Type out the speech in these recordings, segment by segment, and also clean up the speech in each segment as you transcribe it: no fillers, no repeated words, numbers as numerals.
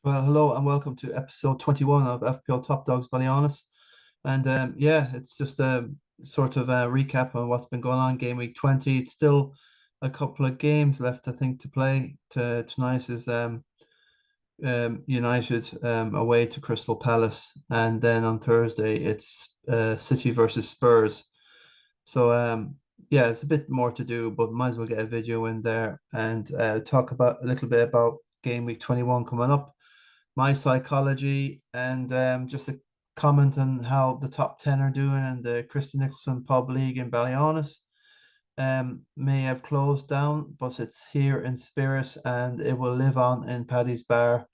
Well, hello and welcome to episode 21 of FPL Top Dogs Ballyhaunis. And yeah, it's just a sort of a recap on what's been going on game week 20. It's still a couple of games left, I think, to play. Tonight is United away to Crystal Palace. And then on Thursday, it's City versus Spurs. So yeah, it's a bit more to do, but might as well get a video in there and talk about a little bit about game week 21 coming up, my psychology, and just a comment on how the top 10 are doing in the Christy Nicholson Pub League in Ballyhaunis. May have closed down, but it's here in spirit and it will live on in Paddy's Bar,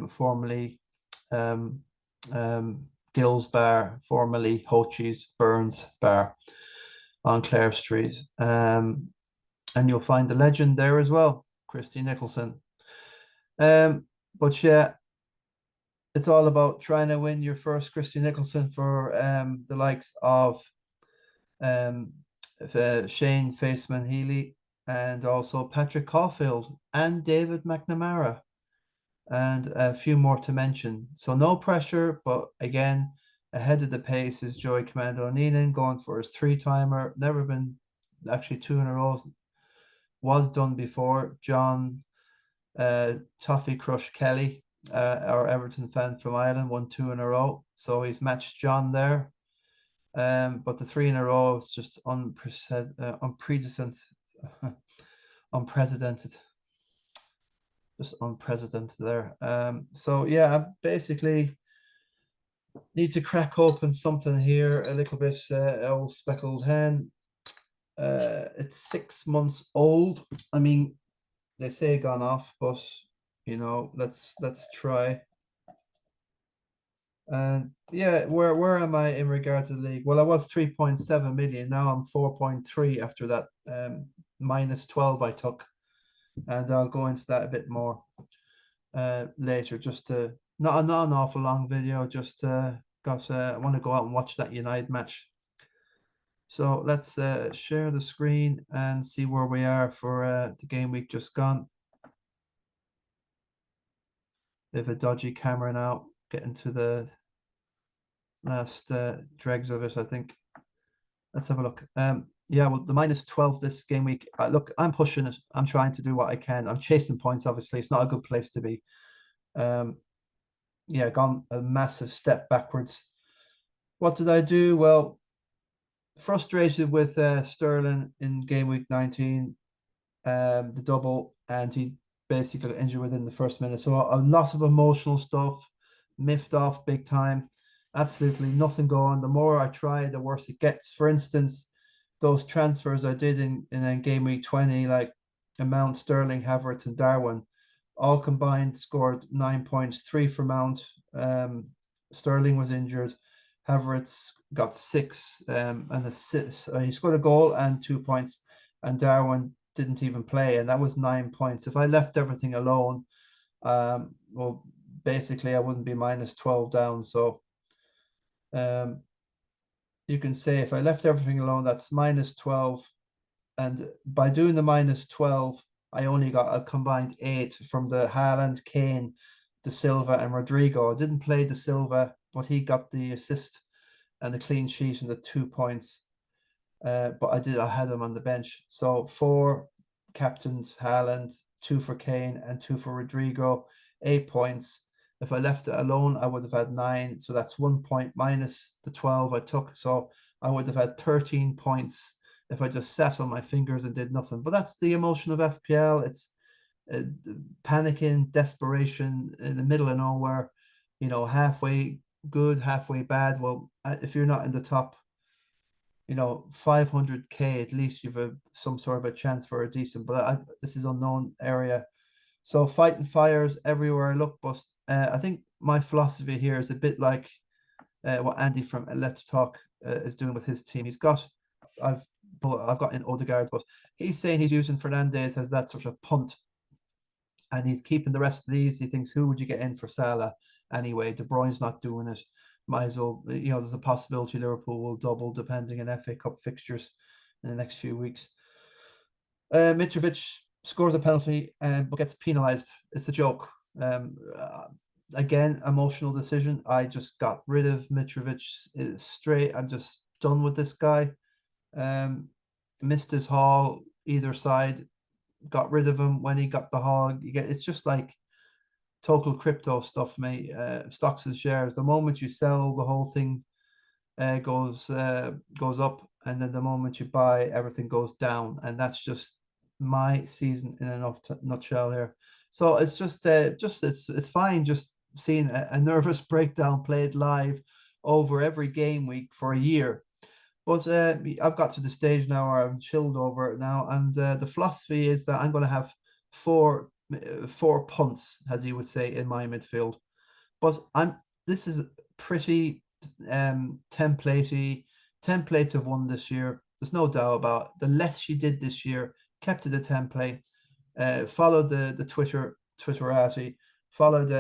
formerly um, Gill's Bar, formerly Hochie's Burns Bar on Clare Street. And you'll find the legend there as well, Christy Nicholson. But yeah, it's all about trying to win your first Christy Nicholson for the likes of Shane Faceman Healy and also Patrick Caulfield and David McNamara and a few more to mention. So no pressure, but again, ahead of the pace is Joey Commando Neenan going for his three-timer. Never been actually two in a row. Was done before. John Toffee Crush Kelly, our Everton fan from Ireland, won two in a row. So he's matched John there. But the three in a row is just unprecedented, unprecedented, just unprecedented there. So yeah, I basically need to crack open something here a little bit. Old speckled hen. It's 6 months old. I mean, they say gone off, but let's try. And yeah, where am I in regard to the league? Well, I was 3.7 million. Now I'm 4.3 after that minus 12 I took. And I'll go into that a bit more later. Just to not an awful long video, just I want to go out and watch that United match. So let's share the screen and see where we are for the game week just gone. They have a dodgy camera now, getting to the last dregs of it, I think. Let's have a look. Yeah, well, the minus 12 this game week. Look, I'm pushing it. I'm trying to do what I can. I'm chasing points, obviously. It's not a good place to be. Yeah, gone a massive step backwards. What did I do? Well, frustrated with Sterling in game week 19, the double, and he basically got injured within the first minute. So a lot of emotional stuff, miffed off big time. Absolutely nothing going. The more I try, the worse it gets. For instance, those transfers I did in game week 20, like Mount, Sterling, Havertz, and Darwin, all combined scored 9 points, three for Mount. Sterling was injured. Havertz got six and assist. He scored a goal and 2 points, and Darwin didn't even play, and that was 9 points. If I left everything alone, well, basically I wouldn't be minus 12 down. So you can say if I left everything alone, that's minus 12. And by doing the minus 12, I only got a combined 8 from the Haaland, Kane, De Silva, and Rodrigo. I didn't play De Silva, but he got the assist and the clean sheet and the 2 points. But I had him on the bench. So 4 captains Haaland, 2 for Kane, and 2 for Rodrigo, 8 points. If I left it alone, I would have had 9. So that's 1 point minus the 12 I took. So I would have had 13 points if I just sat on my fingers and did nothing. But that's the emotion of FPL. It's panicking, desperation in the middle of nowhere, halfway good, halfway bad. Well, if you're not in the top 500k, at least you've some sort of a chance for a decent, but this is unknown area. So fighting fires everywhere I look. But I think my philosophy here is a bit like what Andy from Let's Talk is doing with his team. I've got in Odegaard, but he's saying he's using Fernandez as that sort of punt, and he's keeping the rest of these. He thinks, who would you get in for Salah anyway? De Bruyne's not doing it. Might as well, there's a possibility Liverpool will double depending on FA Cup fixtures in the next few weeks. Mitrovic scores a penalty but gets penalised. It's a joke. Again, emotional decision. I just got rid of Mitrovic straight. I'm just done with this guy. Missed his haul either side. Got rid of him when he got the haul. It's just like total crypto stuff, mate. Stocks and shares. The moment you sell, the whole thing goes up, and then the moment you buy, everything goes down, and that's just my season in a nutshell here. So it's just it's fine just seeing a nervous breakdown played live over every game week for a year. But I've got to the stage now where I'm chilled over it now, and the philosophy is that I'm going to have four punts, as you would say, in my midfield. But this is pretty templates have won this year. There's no doubt about it. The less she did this year, kept to the template, followed the Twitterati, followed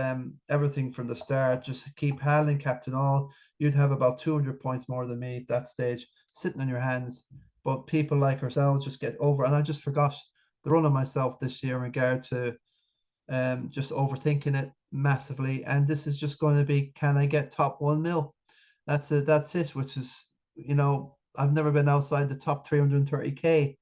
everything from the start. Just keep Haaland captain all. You'd have about 200 points more than me at that stage, sitting on your hands. But people like ourselves just get over, and I just forgot the run of myself this year in regard to just overthinking it massively. And this is just going to be, can I get top 1 mil? That's it. That's it. Which is, I've never been outside the top 330k.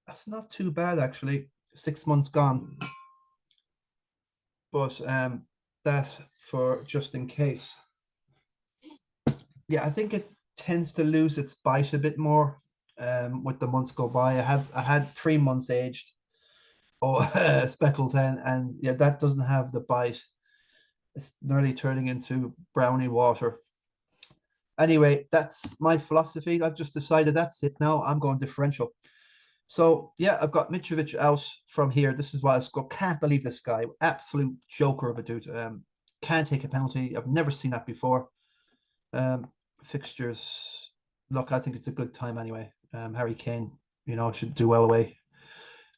That's not too bad actually. 6 months gone, but that for just in case. Yeah, I think it tends to lose its bite a bit more with the months go by. I had 3 months aged or speckled hen, and yeah, that doesn't have the bite. It's nearly turning into brownie water. Anyway, that's my philosophy. I've just decided that's it now. I'm going differential. So yeah, I've got Mitrovic out from here. This is why I score. Can't believe this guy. Absolute joker of a dude. Can't take a penalty. I've never seen that before. Fixtures. Look, I think it's a good time anyway. Harry Kane, should do well away.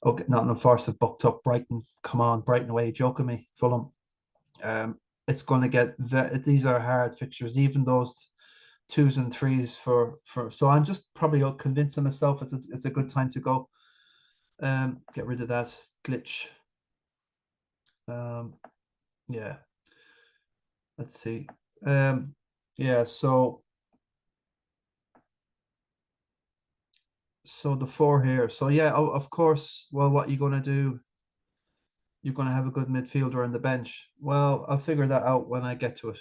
Okay, Nottingham Forest have booked up Brighton. Come on, Brighton away, joking me. Fulham. It's going to get these are hard fixtures, even those twos and threes for. So I'm just probably convincing myself it's a good time to go. Get rid of that glitch. Yeah. Let's see. Yeah. So the four here. So yeah, of course. Well, what you're gonna do? You're gonna have a good midfielder on the bench. Well, I'll figure that out when I get to it.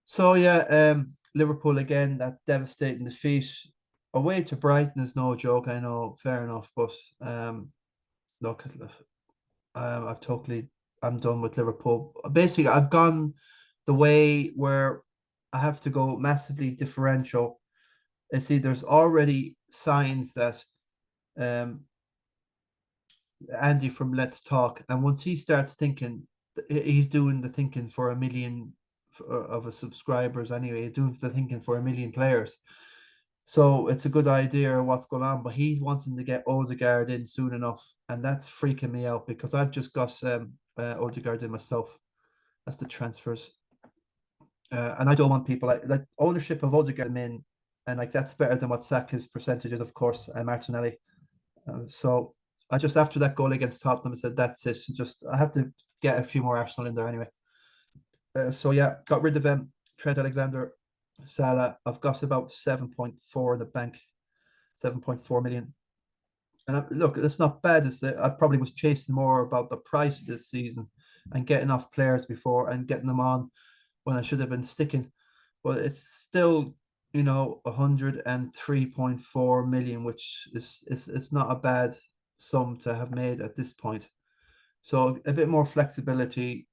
So yeah, Liverpool again, that devastating defeat away to Brighton is no joke. I know, fair enough, but look, I'm done with Liverpool. Basically, I've gone the way where I have to go massively differential. And see, there's already signs that um Andy from Let's Talk, and once he starts thinking, he's doing the thinking for a million of his subscribers anyway. He's doing the thinking for a million players. So it's a good idea what's going on, but he's wanting to get Odegaard in soon enough, and that's freaking me out because I've just got Odegaard in myself. That's the transfers, and I don't want people like ownership of Odegaard in, and like that's better than what Saka's percentages, of course, and Martinelli. So I just after that goal against Tottenham, I said that's it. Just I have to get a few more Arsenal in there anyway. So yeah, got rid of Trent Alexander, Salah. I've got about 7.4 in the bank, 7.4 million. And look, it's not bad. I probably was chasing more about the price this season and getting off players before and getting them on when I should have been sticking. But it's still, 103.4 million, which is it's not a bad sum to have made at this point. So a bit more flexibility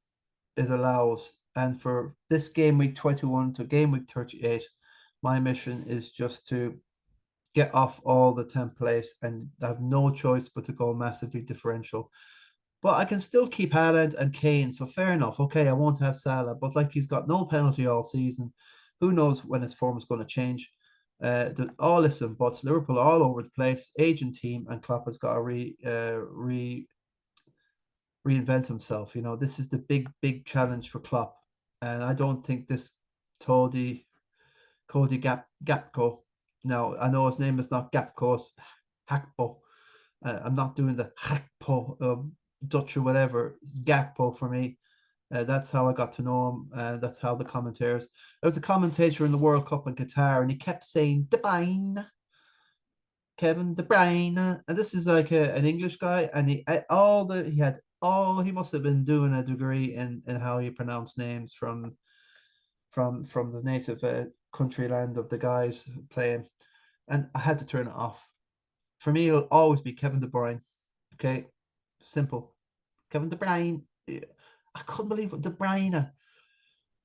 it allows. And for this game week 21 to game week 38, my mission is just to get off all the templates and have no choice but to go massively differential. But I can still keep Haaland and Kane, so fair enough. Okay, I won't have Salah, but like he's got no penalty all season. Who knows when his form is going to change? All ifs and buts. Liverpool all over the place, aging team, and Klopp has got to reinvent himself. This is the big challenge for Klopp, and I don't think this Cody Gapco. No, I know his name is not Gapco. Hakpo. I'm not doing the Hakpo of Dutch or whatever. It's Gakpo for me. That's how I got to know him. That's how the commentators. There was a commentator in the World Cup in Qatar, and he kept saying De Bruyne, Kevin De Bruyne, and this is like an English guy, and he must have been doing a degree in how you pronounce names from the native country land of the guys playing, and I had to turn it off. For me, it'll always be Kevin De Bruyne. Okay, simple. Kevin De Bruyne. I couldn't believe it. De Bruyne.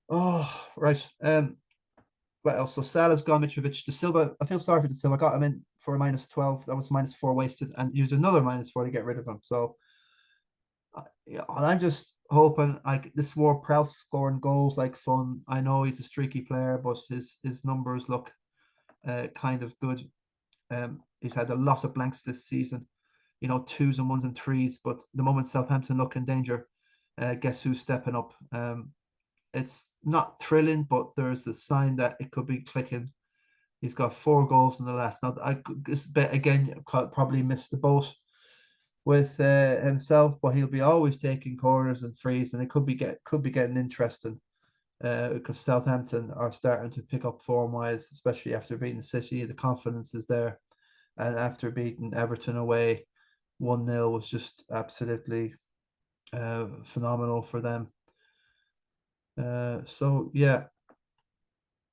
Oh, right. What else? So Salah's gone, Mitrovic, De Silva. I feel sorry for De Silva. I got him in for a -12. That was -4 wasted, and use another -4 to get rid of him. So, yeah, and I'm just hoping like this Ward-Prowse scoring goals like fun. I know he's a streaky player, but his numbers look kind of good. He's had a lot of blanks this season, you know, 2s and 1s and 3s. But the moment Southampton look in danger, guess who's stepping up? It's not thrilling, but there's a sign that it could be clicking. He's got 4 goals in the last. Now, this bet again probably missed the boat with himself, but he'll be always taking corners and frees, and it could be getting interesting because Southampton are starting to pick up form wise, especially after beating City. The confidence is there, and after beating Everton away, 1-0 was just absolutely phenomenal for them. So yeah,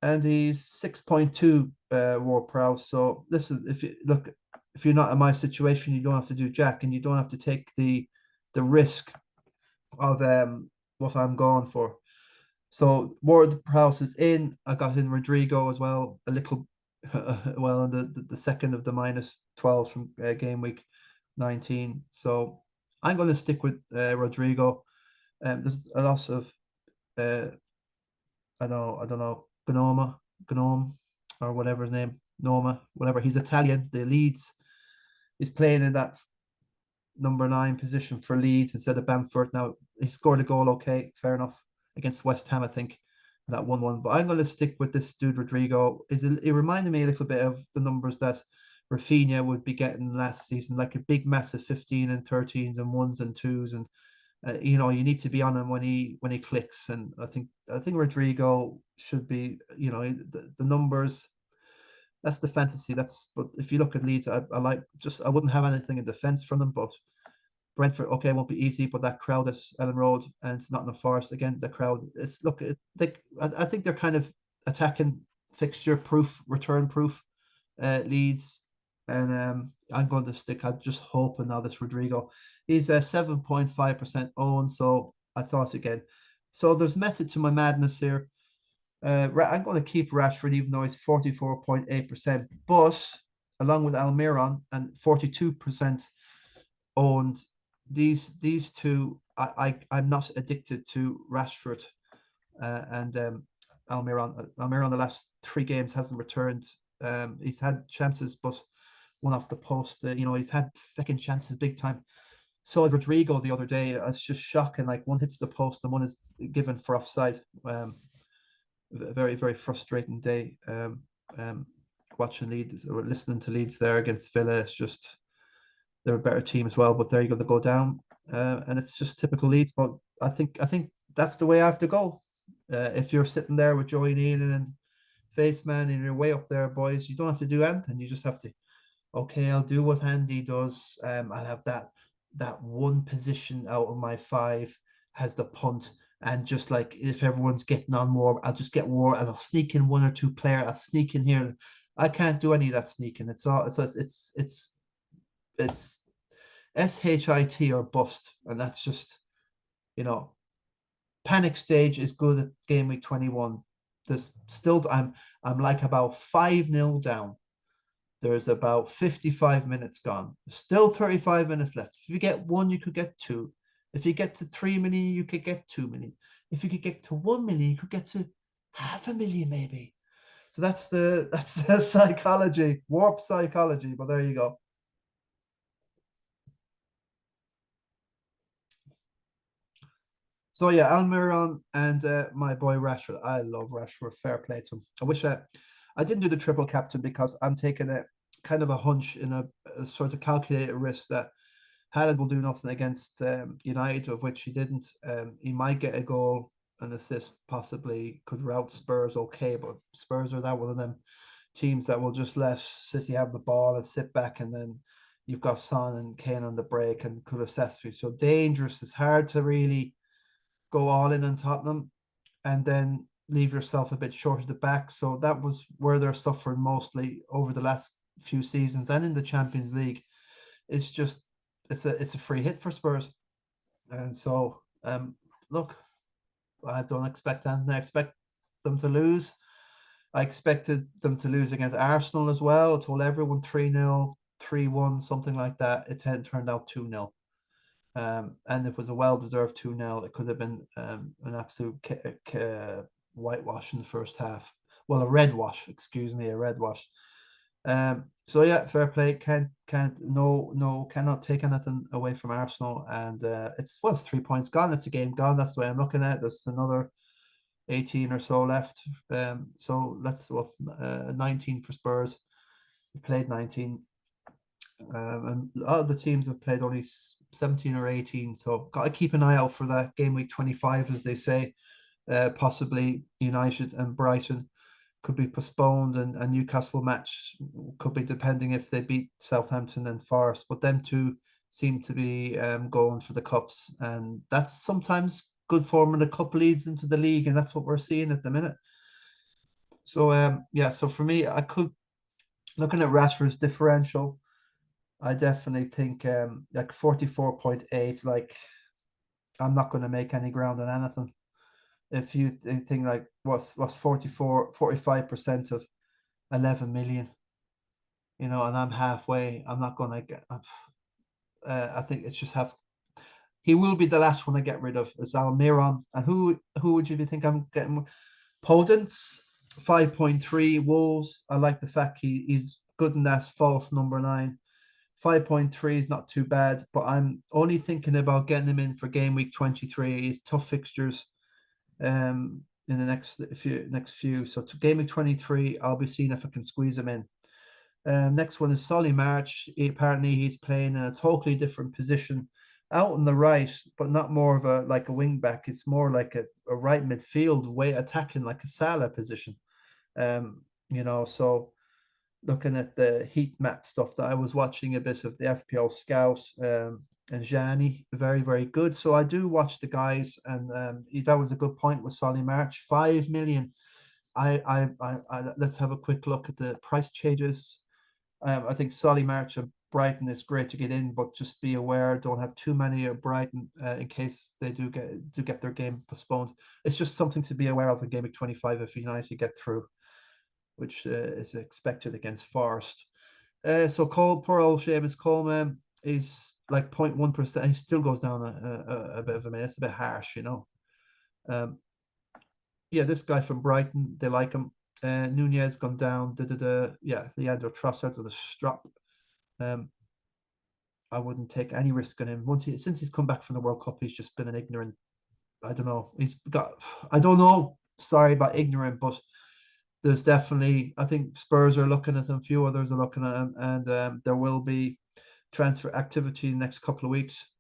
and he's 6.2 Ward-Prowse. So listen, if you're not in my situation, you don't have to do jack, and you don't have to take the risk of what I'm going for. So Ward-Prowse is in. I got in Rodrigo as well, a little well in the second of the -12 from game week 19. So I'm going to stick with Rodrigo. There's a lot of I don't know, Gnome, or whatever his name, Noma, whatever. He's Italian. The Leeds is playing in that number 9 position for Leeds instead of Bamford. Now he scored a goal, okay, fair enough, against West Ham, I think, that 1-1. But I'm going to stick with this dude Rodrigo. It reminded me a little bit of the numbers that Rafinha would be getting last season, like a big massive 15 and 13s and 1s and 2s, and you know, you need to be on him when he clicks. And I think Rodrigo should be, you know, the numbers. That's the fantasy. But if you look at Leeds, I like, just I wouldn't have anything in defense from them. But Brentford, okay, won't be easy. But that crowd at Ellen Road and Nottingham Forest again, the crowd is look. I think they're kind of attacking fixture proof, return proof. Leeds, and I'm going to stick. I'm just hoping now this Rodrigo. He's a 7.5% owned, so I thought again. So there's method to my madness here. I'm going to keep Rashford even though he's 44.8%, but along with Almiron and 42% owned, these two, I'm not addicted to Rashford and Almiron. Almiron the last 3 games hasn't returned. He's had chances, but one off the post. You know, he's had second chances big time. So Rodrigo the other day, it's just shocking. Like, one hits the post and one is given for offside. A very, very frustrating day. Watching Leeds or listening to Leeds there against Villa, it's just they're a better team as well. But there you go, they go down, and it's just typical Leeds. But I think that's the way I have to go. If you're sitting there with Joey Nealon and Face Man and you're way up there, boys, you don't have to do anything. You just have to, okay, I'll do what Andy does. I'll have that one position out of my 5 has the punt. And just like if everyone's getting on more, I'll just get more and I'll sneak in 1 or 2 player. I'll sneak in here. I can't do any of that sneaking. It's all it's SHIT or bust. And that's just, you know, panic stage is good at game week 21. There's still I'm like about 5-0 down. There's about 55 minutes gone. Still 35 minutes left. If you get 1, you could get 2. If you get to 3 million, you could get 2 million. If you could get to 1 million, you could get to 500,000 maybe. So that's the psychology, warp psychology. But there you go. So yeah, Almiron and my boy Rashford. I love Rashford. Fair play to him. I wish I didn't do the triple captain because I'm taking a kind of a hunch in a sort of calculated risk that Haaland will do nothing against United, of which he didn't. He might get a goal, an assist, possibly could rout Spurs okay, but Spurs are that one of them teams that will just let City have the ball and sit back, and then you've got Son and Kane on the break and could assess you. So dangerous. It's hard to really go all in on Tottenham and then leave yourself a bit short at the back. So that was where they're suffering mostly over the last few seasons, and in the Champions League. It's just it's a free hit for Spurs. And so look, I don't expect anything. I expect them to lose. I expected them to lose against Arsenal as well. I told everyone 3-0, 3-1, something like that. It turned out 2-0. And it was a well-deserved 2-0. It could have been an absolute whitewash in the first half. Well, a red wash, excuse me, a red wash. So yeah, fair play. Cannot take anything away from Arsenal. And it's 3 points gone. It's a game gone. That's the way I'm looking at it. There's another 18 or so left. So let's 19 for Spurs. We played 19. And a lot of the teams have played only 17 or 18. So got to keep an eye out for that game week 25, as they say. Possibly United and Brighton could be postponed, and a Newcastle match could be, depending if they beat Southampton and Forest. But them two seem to be going for the cups, and that's sometimes good form when a cup leads into the league, and that's what we're seeing at the minute. So yeah, so for me, I could, looking at Rashford's differential, I definitely think like 44.8, like I'm not going to make any ground on anything. If you think like what's 45% of 11 million, and I'm halfway, I'm not going to get. I think it's just he will be the last one I get rid of, is Almiron. And who would you think I'm getting? Podence, 5.3. Wolves, I like the fact he's good in that false number 9. 5.3 is not too bad, but I'm only thinking about getting him in for game week 23. He's tough fixtures in the next few. So to game week 23, I'll be seeing if I can squeeze him in. Next one is Solly March. Apparently he's playing in a totally different position, out on the right, but not more of a wing back. It's more like a right midfield way, attacking like a Salah position. So looking at the heat map stuff that I was watching a bit of the FPL Scout, and JAN'23, very, very good. So I do watch the guys, and that was a good point with Solly March. 5 million. I let's have a quick look at the price changes. I think Solly March of Brighton is great to get in, but just be aware, don't have too many of Brighton in case they do get their game postponed. It's just something to be aware of in game week 25 if United get through, which is expected against Forest. So poor old Seamus Coleman is like 0.1%. He still goes down a bit of a minute. It's a bit harsh, Yeah, this guy from Brighton, they like him. Nunez gone down. Yeah, Leandro Trossard to the strap. I wouldn't take any risk on him. Since he's come back from the World Cup, he's just been an ignorant. I don't know. I don't know. Sorry about ignorant, but there's definitely, I think Spurs are looking at him, a few others are looking at him, and there will be transfer activity in the next couple of weeks.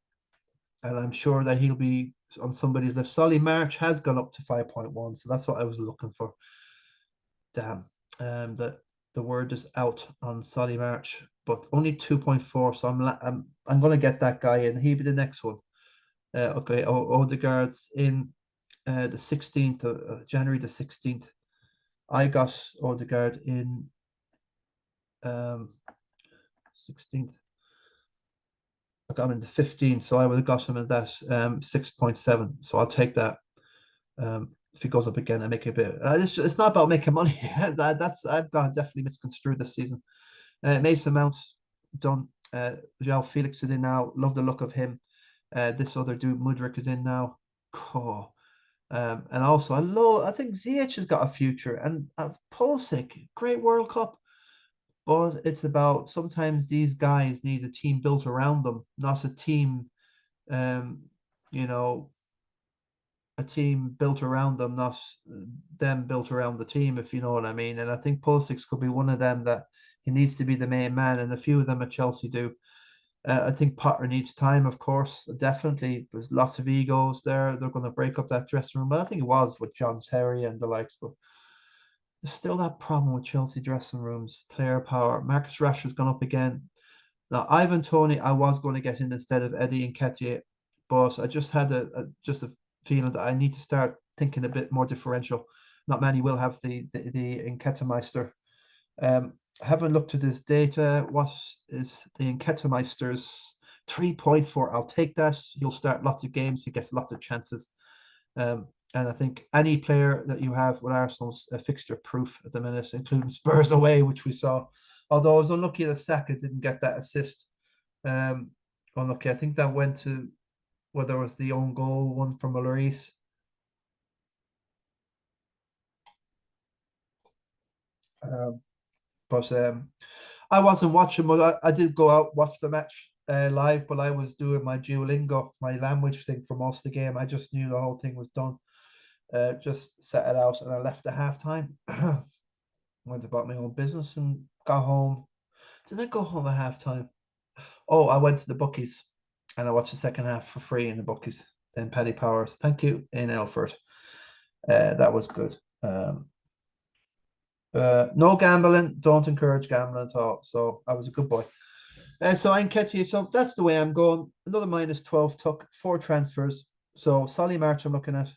And I'm sure that he'll be on somebody's list. Solly March has gone up to 5.1, so that's what I was looking for. Damn. The word is out on Solly March, but only 2.4. So I'm going to get that guy in. He'll be the next one. Okay, Odegaard's in the 16th of January the 16th. I got Odegaard in 16th. I got him in the 15th, so I would have got him in that 6.7. So I'll take that. If he goes up again, I make a bit. It's not about making money. I've got definitely misconstrued this season. Mason Mount done. João Felix is in now. Love the look of him. This other dude Mudryk is in now. Oh. And also I think Ziyech has got a future, and Pulisic, great World Cup. But it's about, sometimes these guys need a team built around them, not a team, a team built around them, not them built around the team, if you know what I mean. And I think Pulisic could be one of them that he needs to be the main man, and a few of them at Chelsea do. I think Potter needs time, of course, definitely. There's lots of egos there. They're going to break up that dressing room. But I think it was with John Terry and the likes. But there's still that problem with Chelsea dressing rooms, player power. Marcus Rashford's gone up again. Now, Ivan Toney, I was going to get in instead of Eddie Nketiah, but I just had a feeling that I need to start thinking a bit more differential. Not many will have the Nketiah. I haven't looked at this data. What is the Nketiah's 3.4? I'll take that. He'll start lots of games. He gets lots of chances. And I think any player that you have with Arsenal's fixture proof at the minute, including Spurs away, which we saw. Although I was unlucky that Saka didn't get that assist. Unlucky. I think that went to whether it was the own goal one from Lloris. But I wasn't watching, but I did go out watch the match live. But I was doing my Duolingo, my language thing for most of the game. I just knew the whole thing was done. Just set it out, and I left at halftime. Went about my own business and got home. Did I go home at halftime? Oh, I went to the bookies, and I watched the second half for free in the bookies in Paddy Powers. Thank you in Elford. That was good. No gambling. Don't encourage gambling at all. So I was a good boy. So I'm Nketiah. So that's the way I'm going. Another minus 12 took 4 transfers. So Solly March I'm looking at,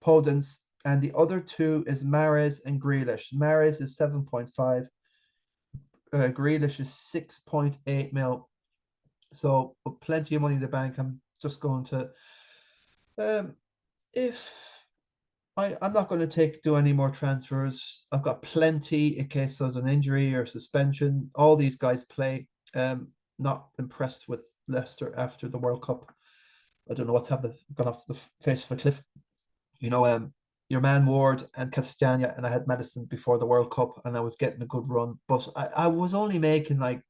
Podence, and the other 2 is Mahrez and Grealish. Mahrez is 7.5. Grealish is 6.8 mil. So plenty of money in the bank. I'm just going to if I'm not going to do any more transfers. I've got plenty in case there's an injury or suspension. All these guys play. Not impressed with Leicester after the World Cup. I don't know what's gone off the face of a cliff. Your man Ward and Castagna, and I had Madison before the World Cup, and I was getting a good run. But I was only making like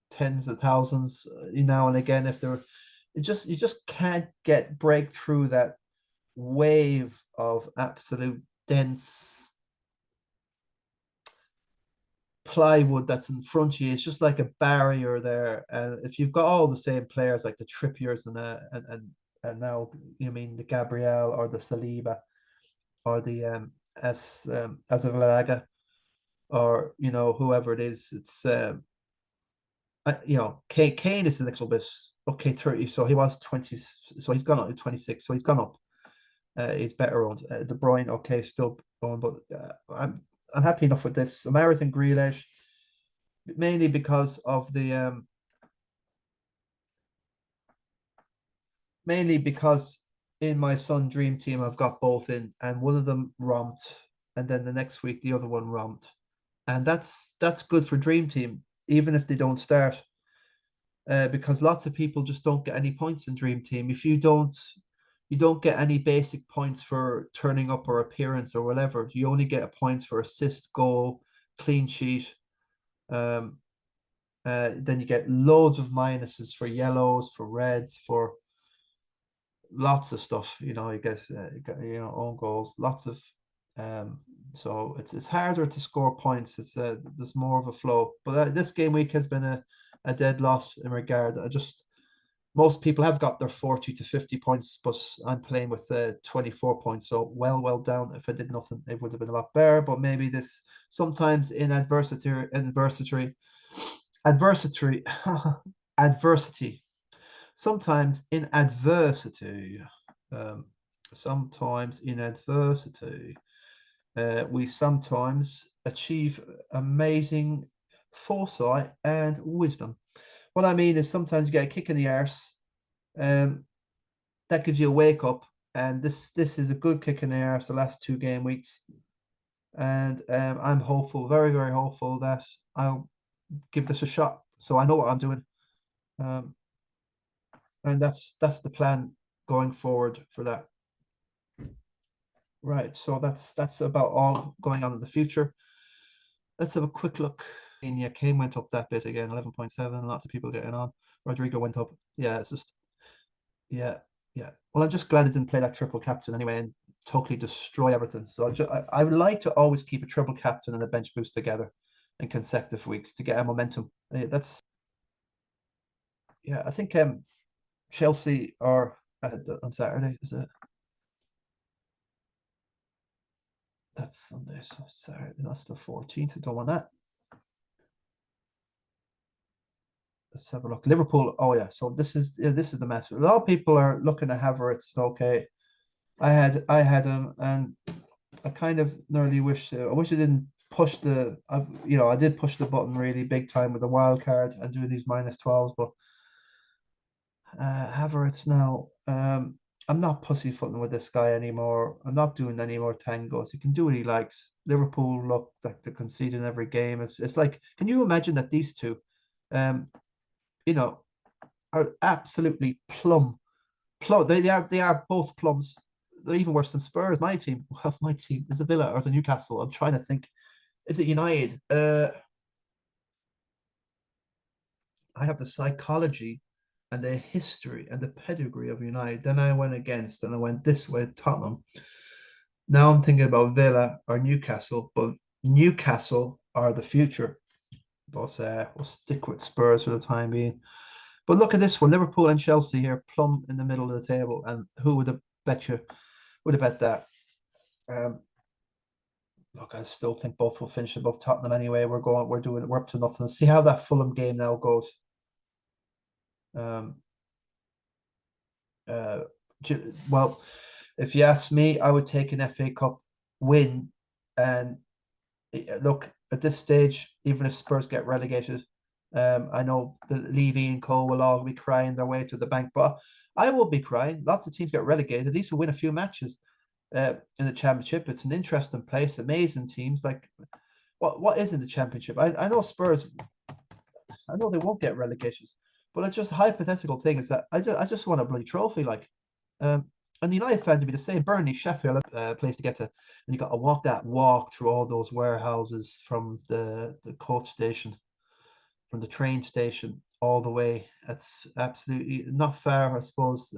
tens of thousands now and again. If there, you just can't break through that wave of absolute dense plywood that's in front of you. It's just like a barrier there. And if you've got all the same players like the Trippiers and now you mean the Gabriel or the Saliba or the Azavalaga or whoever it is, it's Kane is a little bit okay 30, so he was 20, so he's gone up to 26, so he's gone up. He's better owned. De Bruyne, okay, still owned, but I'm happy enough with this. Mahrez and Grealish, mainly because of the mainly because in my Sun Dream Team I've got both in, and one of them romped, and then the next week the other one romped, and that's good for Dream Team, even if they don't start, because lots of people just don't get any points in Dream Team. If you don't get any basic points for turning up or appearance or whatever. You only get points for assist, goal, clean sheet. Then you get loads of minuses for yellows, for reds, for lots of stuff. I guess own goals, lots of. So it's harder to score points. There's more of a flow. But this game week has been a dead loss in regard. Most people have got their 40 to 50 points, but I'm playing with 24 points. So well down. If I did nothing, it would have been a lot better. But maybe this sometimes in adversity, adversity. Sometimes in adversity, we sometimes achieve amazing foresight and wisdom. What I mean is sometimes you get a kick in the arse, that gives you a wake up, and this is a good kick in the arse the last 2 game weeks, and I'm hopeful, very very hopeful that I'll give this a shot. So I know what I'm doing, and that's the plan going forward for that. Right, so that's about all going on in the future. Let's have a quick look. Yeah, Kane went up that bit again, 11.7. Lots of people getting on. Rodrigo went up. Yeah, it's just, yeah. Well, I'm just glad I didn't play that triple captain anyway and totally destroy everything. So I would like to always keep a triple captain and a bench boost together. in consecutive weeks to get a momentum. That's I think Chelsea are on Saturday. Is it? That's Sunday, so Saturday. That's the 14th. I don't want that. Let's have a look. Liverpool. Oh yeah. So this is the mess. A lot of people are looking at Havertz. Okay, I had him, and I kind of nearly wish I wish I didn't push the. I did push the button really big time with the wild card and doing these -12s, but Havertz now. I'm not pussyfooting with this guy anymore. I'm not doing any more tangos. He can do what he likes. Liverpool look like they're conceding every game. It's like, can you imagine that these two, um, you know, are absolutely plum. They are both plums. They're even worse than Spurs. My team, well, my team is a Villa or is a Newcastle. I'm trying to think. Is it United? I have the psychology and the history and the pedigree of United. Then I went against and I went this way, Tottenham. Now I'm thinking about Villa or Newcastle, but Newcastle are the future. But we'll stick with Spurs for the time being. But look at this one, Liverpool and Chelsea here, plumb in the middle of the table. And who would have bet you? Would have bet that? Um, Look, I still think both will finish above Tottenham anyway. We're up to nothing. See how that Fulham game now goes. Um, uh, well, if you ask me, I would take an FA Cup win. And look, at this stage, even if Spurs get relegated, I know the Levy and Co will all be crying their way to the bank, but I will be crying. Lots of teams get relegated. At least we win a few matches in the Championship. It's an interesting place, amazing teams. Like, what is in the Championship? I know Spurs. I know they won't get relegations, but it's just a hypothetical thing. Is that I just want a bloody trophy, like, um, and the United fans would be the same. Burnley, Sheffield, place to get to, and you got to walk through all those warehouses from the coach station, from the train station, all the way. That's absolutely not far, I suppose.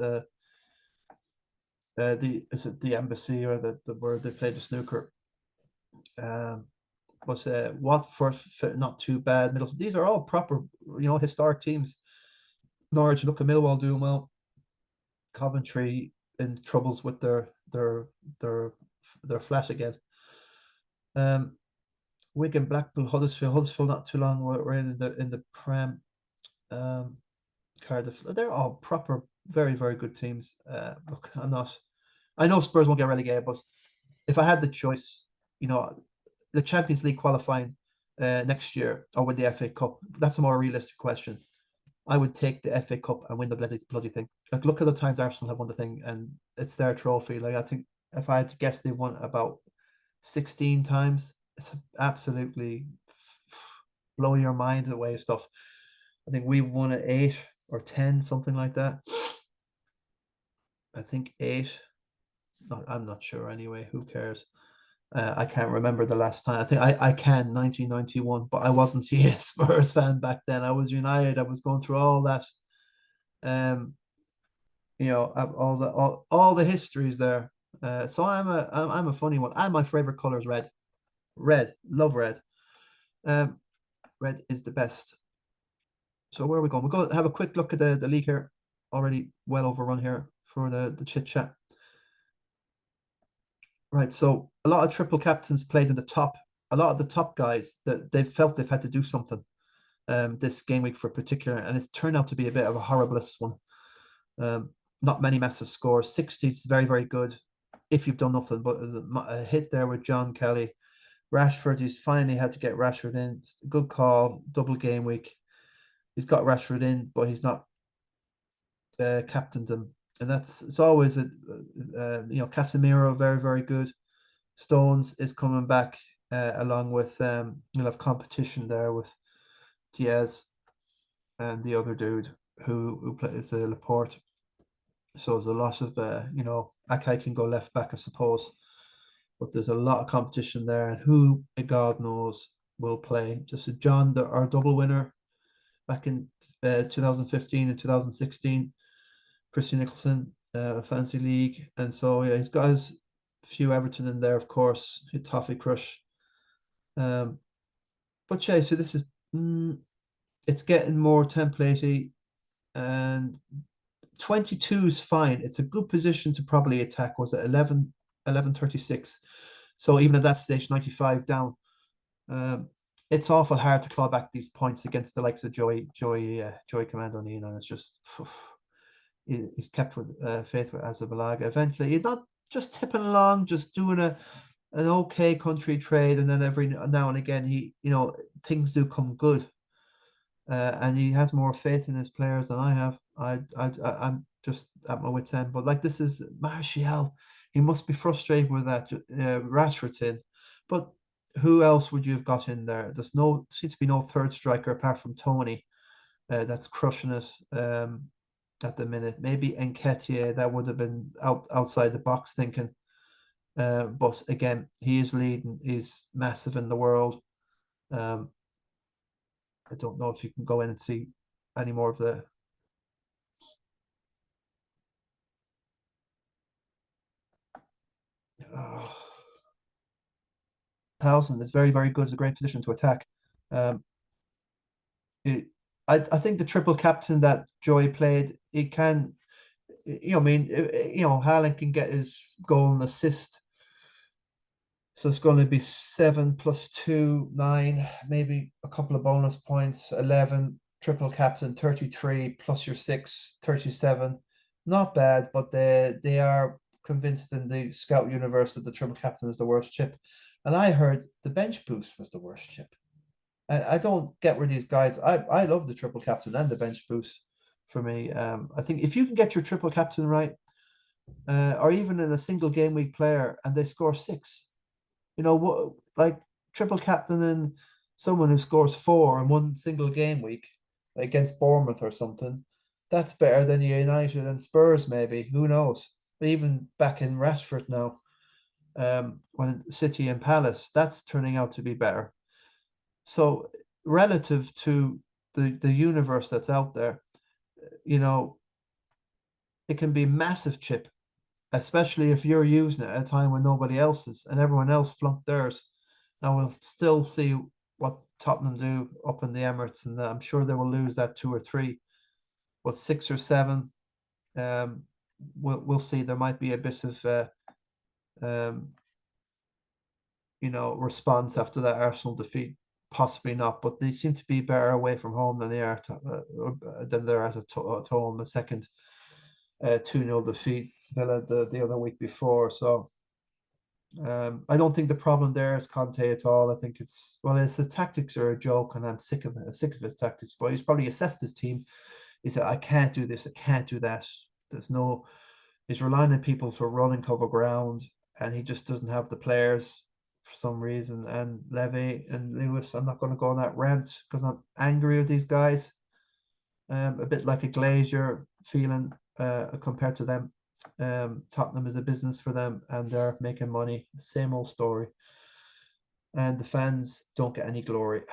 Is it the embassy or the where they play the snooker? Um, was Watford not too bad. Middleton. These are all proper, historic teams. Norwich, look at Millwall doing well. Coventry in troubles with their their flat again. Um, Wigan, Blackpool, Huddersfield not too long. We're in the Prem. Um, Cardiff. They're all proper, very very good teams. Look, I'm not. I know Spurs won't get relegated, but if I had the choice, the Champions League qualifying next year or win the FA Cup, that's a more realistic question. I would take the FA Cup and win the bloody thing. Like, look at the times Arsenal have won the thing, and it's their trophy. Like, I think if I had to guess, they've won about 16 times. It's absolutely blow your mind away stuff. I think we've won it 8 or 10, something like that. I think 8. I'm not sure anyway. Who cares? I can't remember the last time. I think I can 1991, but I wasn't a Spurs fan back then. I was United. I was going through all that. Um, all the histories there. So I'm a funny one. And my favorite color is red. Red, love red. Um, Red is the best. So where are we going? We're going to have a quick look at the league here. Already well overrun here for the chit chat. Right, so a lot of triple captains played in the top. A lot of the top guys that they've felt they've had to do something this game week for particular, and it's turned out to be a bit of a horriblest one. Not many massive scores. 60 is very, very good if you've done nothing, but a hit there with John Kelly. Rashford, he's finally had to get Rashford in. Good call, double game week. He's got Rashford in, but he's not captained him. And it's always Casemiro, very, very good. Stones is coming back along with you'll have competition there with Diaz and the other dude who plays Laporte. So there's a lot of Akai can go left back, I suppose, but there's a lot of competition there, and who God knows will play. Just John, our double winner back in 2015 and 2016, Christy Nicholson, fancy league, and so yeah, he's got his few Everton in there, of course. Toffee Crush. But yeah, so this is it's getting more templatey, and 22 is fine. It's a good position to probably attack. Was it 11:36? So even at that stage, 95 down. Um, it's awful hard to claw back these points against the likes of Joey Commando Nino. It's just he's kept with faith with Azabalaga. Eventually, he's not just tipping along, just doing an okay country trade, and then every now and again things do come good, and he has more faith in his players than I have. I'm just at my wit's end. But like this is Martial, he must be frustrated with that. Rashford's in, but who else would you have got in there? Seems to be no third striker apart from Tony. That's crushing it at the minute. Maybe Nketiah, that would have been outside the box thinking. But again, he is leading. He's massive in the world. Um, I don't know if you can go in and see any more of the. Oh, Townsend is very, very good. It's a great position to attack. Um, it, I think the triple captain that Joey played, it can, I mean, Haaland can get his goal and assist. So it's going to be 7 plus 2, 9, maybe a couple of bonus points, 11, triple captain, 33, plus your 6, 37. Not bad, but they are convinced in the scout universe that the triple captain is the worst chip. And I heard the bench boost was the worst chip. I don't get where these guys. I love the triple captain and the bench boost for me. I think if you can get your triple captain right, or even in a single game week player, and they score 6, what, like triple captain and someone who scores 4 in one single game week against Bournemouth or something, that's better than United and Spurs, maybe. Who knows? Even back in Rashford now, when City and Palace, that's turning out to be better. So relative to the universe that's out there, you know, it can be massive chip, especially if you're using it at a time when nobody else is and everyone else flunked theirs. Now we'll still see what Tottenham do up in the Emirates, and I'm sure they will lose that 2 or 3, but 6 or 7. Um, we'll see. There might be a bit of um, response after that Arsenal defeat. Possibly not, but they seem to be better away from home than they are than they're at home. The second 2-0 defeat Villa the other week before. So I don't think the problem there is Conte at all. I think it's his tactics are a joke, and I'm sick of it. Sick of his tactics. But he's probably assessed his team. He said, "I can't do this. I can't do that. There's no." He's relying on people to run and cover ground, and he just doesn't have the players for some reason. And Levy and Lewis, I'm not going to go on that rant because I'm angry with these guys. A bit like a Glazier feeling compared to them. Tottenham is a business for them, and they're making money. Same old story. And the fans don't get any glory.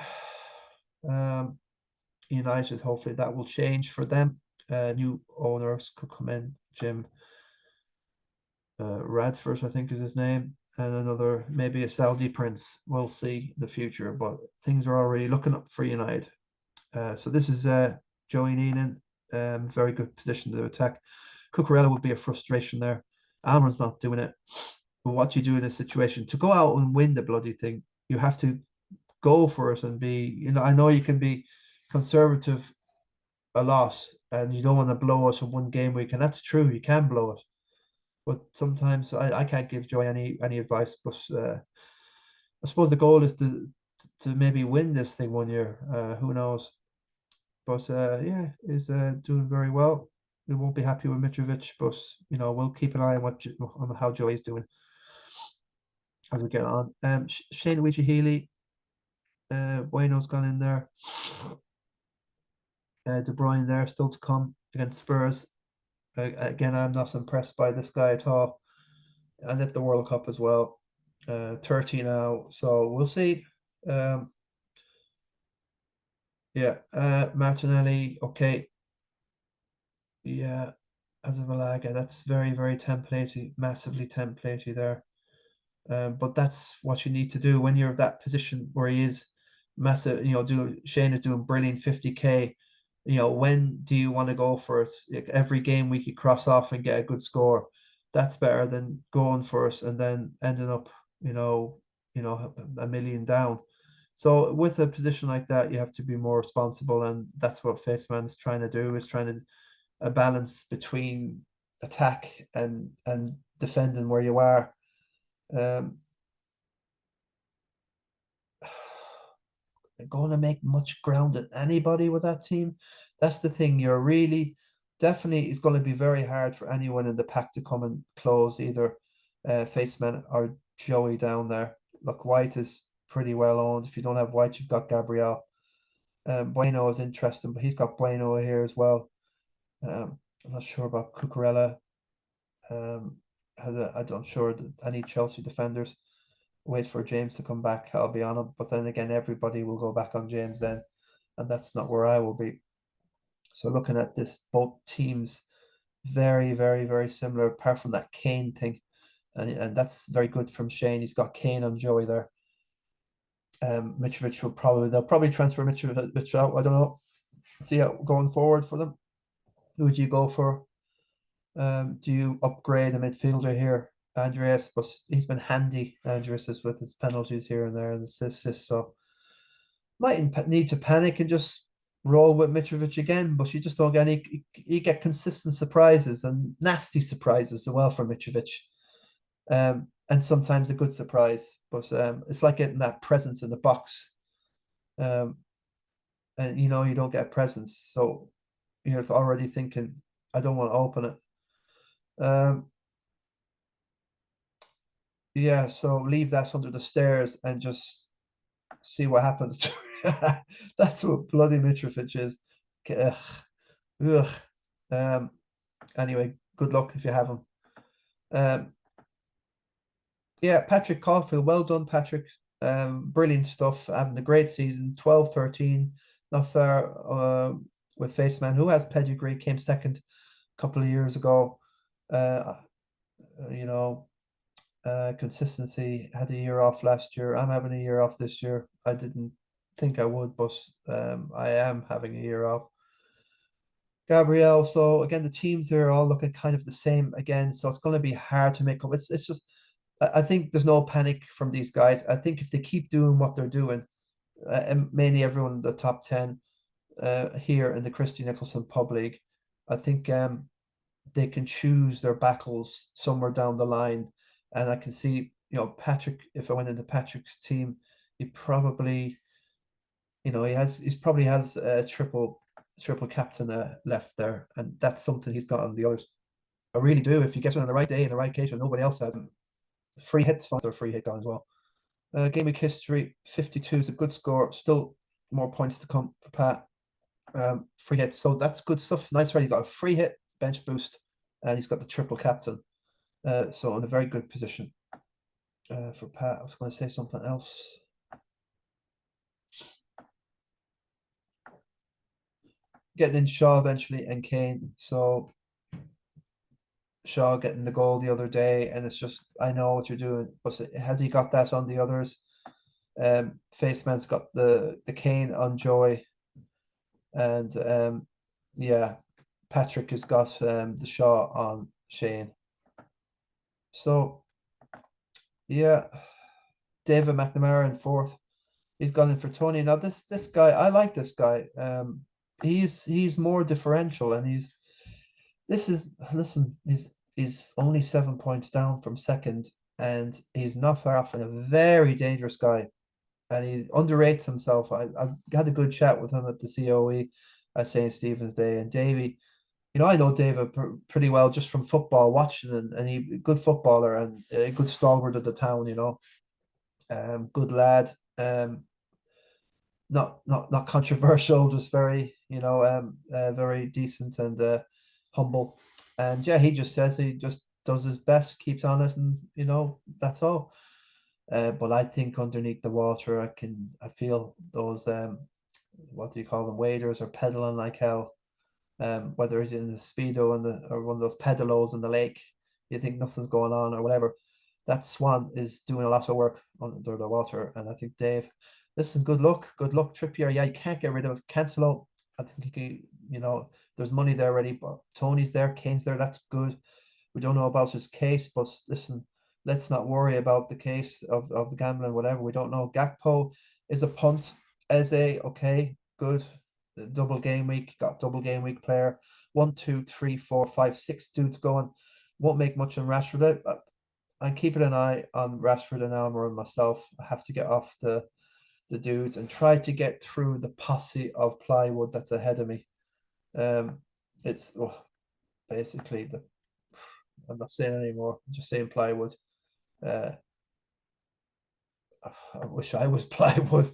United, hopefully that will change for them. New owners could come in. Jim Radford, I think is his name, and another, maybe a Saudi prince. We'll see the future, but things are already looking up for United. So this is Joey Neenan, very good position to attack. Cucurella would be a frustration there. Almiron's not doing it. But what you do in a situation to go out and win the bloody thing, you have to go for it and be, I know you can be conservative a lot and you don't want to blow it in one game week, and that's true, you can blow it. But sometimes I can't give Joey any advice, but I suppose the goal is to maybe win this thing one year. Who knows? But yeah, he's doing very well. We won't be happy with Mitrovic, but we'll keep an eye on on how Joey's doing as we get on. Shane Luigi Healy, Bueno's gone in there. De Bruyne there still to come against Spurs. Again, I'm not impressed by this guy at all. And at the World Cup as well. 30 now, so we'll see. Yeah, Martinelli, okay. Yeah, as a Malaga, that's very, very templatey, massively templatey there. But that's what you need to do when you're in that position where he is. massive, Shane is doing brilliant 50K. When do you want to go for it? Like every game week you cross off and get a good score. That's better than going for it and then ending up, a million down. So with a position like that, you have to be more responsible, and that's what Faceman's trying to do, is trying to a balance between attack and defending where you are. Um, going to make much ground at anybody with that team. That's the thing. You're really definitely it's going to be very hard for anyone in the pack to come and close either Faceman or Joey down there. Look, White is pretty well owned. If you don't have White, you've got Gabriel. Bueno is interesting, but he's got Bueno here as well. I'm not sure about Cucurella. I'm not sure that any Chelsea defenders. Wait for James to come back. I'll be on him, but then again, everybody will go back on James then, and that's not where I will be. So looking at this, both teams very, very, very similar, apart from that Kane thing, and that's very good from Shane. He's got Kane on Joey there. Mitrovic they'll probably transfer Mitrovic out. I don't know. See how going forward for them. Who would you go for? Do you upgrade a midfielder here? Andreas, but he's been handy, Andreas, is with his penalties here and there and assists. So might need to panic and just roll with Mitrovic again, but you just don't get any. You get consistent surprises and nasty surprises as well from Mitrovic, and sometimes a good surprise. But it's like getting that presence in the box, and you don't get a presence, so you're already thinking, I don't want to open it. Yeah, so leave that under the stairs and just see what happens. That's what bloody Mitrovic is. Ugh. Ugh. Anyway, good luck if you have him. Yeah, Patrick Caulfield, well done, Patrick. Brilliant stuff. Having a great season. 12-13, not far with Faceman, who has pedigree, came second a couple of years ago. You know, consistency. Had a year off last year. I'm having a year off this year. I didn't think I would, but I am having a year off. Gabriel. So again, the teams are all looking kind of the same again. So it's going to be hard to make up. It's just I think there's no panic from these guys. I think if they keep doing what they're doing, and mainly everyone in the top 10 here in the Christy Nicholson Pub League, I think they can choose their battles somewhere down the line. And I can see, Patrick, if I went into Patrick's team, he probably, he's probably has a triple captain left there. And that's something he's got on the others. I really do. If you get it on the right day and the right occasion, nobody else has him. Free hits, fine, or free hit gone as well. Game week history, 52 is a good score. Still more points to come for Pat. Free hit, so that's good stuff. Nice, right? He got a free hit, bench boost, and he's got the triple captain. So in a very good position for Pat. I was going to say something else. Getting in Shaw eventually and Kane. So Shaw getting the goal the other day, and it's just, I know what you're doing, but has he got that on the others? Faceman's got the Kane on Joy, and yeah, Patrick has got the Shaw on Shane. So yeah, David McNamara in fourth. He's gone in for Tony. Now this guy, I like this guy. He's more differential, and he's only 7 points down from second, and he's not far off, and a very dangerous guy, and he underrates himself. I had a good chat with him at the COE at St. Stephen's Day, and Davey, I know David pretty well just from football watching, and he good footballer and a good stalwart of the town. Good lad. Not controversial, just very very decent and humble. And yeah, he just says he just does his best, keeps on it, and that's all. But I think underneath the water, I feel those what do you call them, waders, are pedaling like hell. Whether it's in the speedo or one of those pedalos in the lake, you think nothing's going on or whatever. That swan is doing a lot of work under the water, and I think Dave. listen, good luck. Good luck, Trippier. Yeah, you can't get rid of Cancelo. I think you can, there's money there already, but Tony's there, Kane's there. That's good. We don't know about his case, but listen, let's not worry about the case of the gambling, whatever. We don't know. Gakpo is a punt. Eze, okay, good. Double game week, got double game week player. 1, 2, 3, 4, 5, 6 dudes going. Won't make much on Rashford. I'm keeping an eye on Rashford and Almer and myself. I have to get off the dudes and try to get through the posse of plywood that's ahead of me. It's basically the. I'm not saying anymore. I'm just saying plywood. Uh, I wish I was plywood.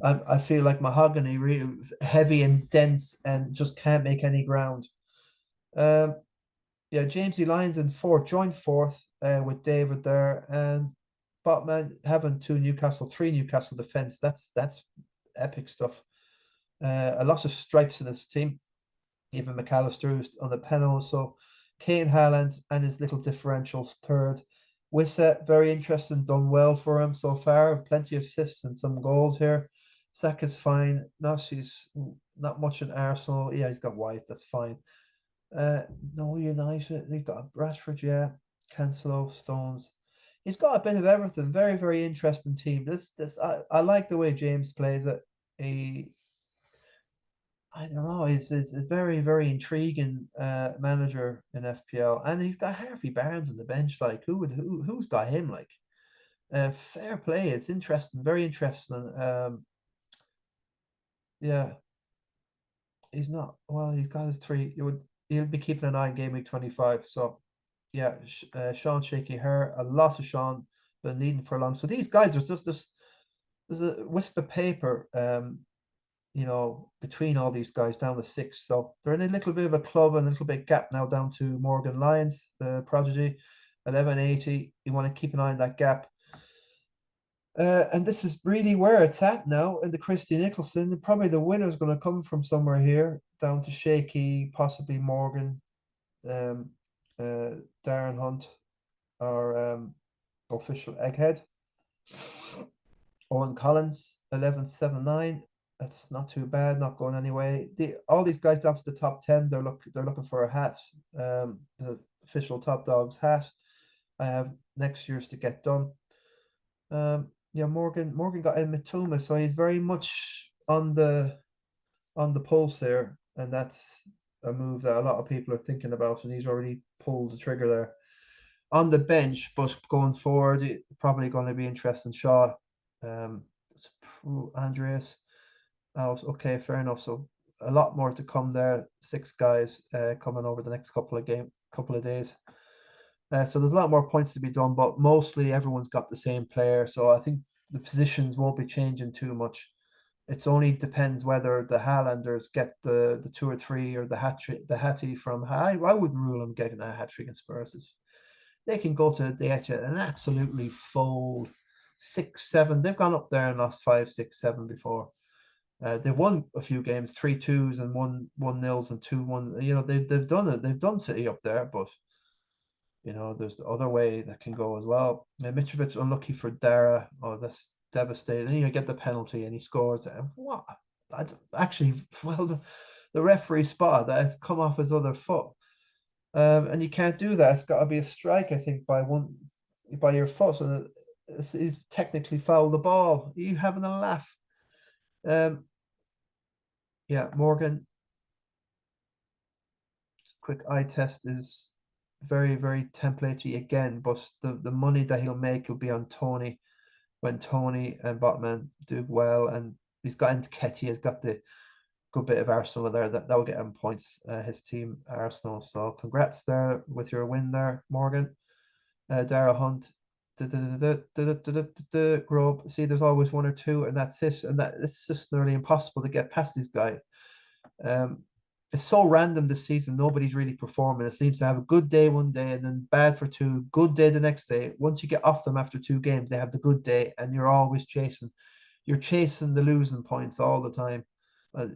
I feel like mahogany, really heavy and dense, and just can't make any ground. Yeah, Jamesy Lyons in fourth, joined fourth with David there, and Botman having three Newcastle defense. That's epic stuff. A lot of stripes in this team. Even McAllister on the panel. So Kane, Haaland and his little differentials third. Wissa, very interesting, done well for him so far. Plenty of assists and some goals here. Saka's fine. She's not much in Arsenal. Yeah, he's got White, that's fine. No United. He's got Rashford, yeah. Cancelo, Stones. He's got a bit of everything. Very, very interesting team. I like the way James plays it. I don't know. He's a very, very intriguing manager in FPL, and he's got Harvey Barnes on the bench. Like, who's got him? Like, fair play. It's interesting, very interesting. Yeah, he's not. Well, he's got his three. He'll be keeping an eye on Game Week 25. So, yeah, Sean Shaky Hair, a lot of Sean been leading for long. So these guys, there's a wisp of paper. Between all these guys down to six. So they're in a little bit of a club and a little bit gap now down to Morgan Lyons, the prodigy, 1180. You want to keep an eye on that gap. And this is really where it's at now in the Christy Nicholson. Probably the winner is going to come from somewhere here, down to Shaky, possibly Morgan, Darren Hunt, or official Egghead. Owen Collins, 1179. That's not too bad, not going anyway. All these guys down to the top 10, they're looking for a hat, the official Top Dogs hat. I have next year's to get done. Yeah, Morgan got in Mitoma, so he's very much on the pulse there, and that's a move that a lot of people are thinking about, and he's already pulled the trigger there. On the bench, but going forward, probably going to be interesting. Shaw, Andreas. Okay, fair enough. So a lot more to come there. 6 guys coming over the next couple of days. So there's a lot more points to be done, but mostly everyone's got the same player. So I think the positions won't be changing too much. It's only depends whether the Haalanders get the 2 or 3 or the hattie from I wouldn't rule them getting a hat trick in Spurs. They can go to Data and absolutely fold 6, 7. They've gone up there and lost 5, 6, 7 before. They've won a few games, 3-2s and 1-0s and 2-1. They've done it. They've done City up there, but there's the other way that can go as well. Mitrovic unlucky for Dara. Oh, that's devastating. And you get the penalty and he scores. What? Actually, well, the referee spotted that it's come off his other foot. And you can't do that. It's got to be a strike, I think, by your foot. So he's technically fouled the ball. Are you having a laugh? Yeah, Morgan. Quick eye test is very, very templatey again, but the money that he'll make will be on Tony when Tony and Botman do well, and he's got Nketiah, has got the good bit of Arsenal there that will get him points. His team Arsenal. So congrats there with your win there, Morgan. Dara Hunt. Grub. See, there's always 1 or 2, and that's it. And it's just nearly impossible to get past these guys. It's so random this season. Nobody's really performing. It seems to have a good day one day and then bad for 2, good day the next day. Once you get off them after 2 games, they have the good day, and you're always chasing. You're chasing the losing points all the time.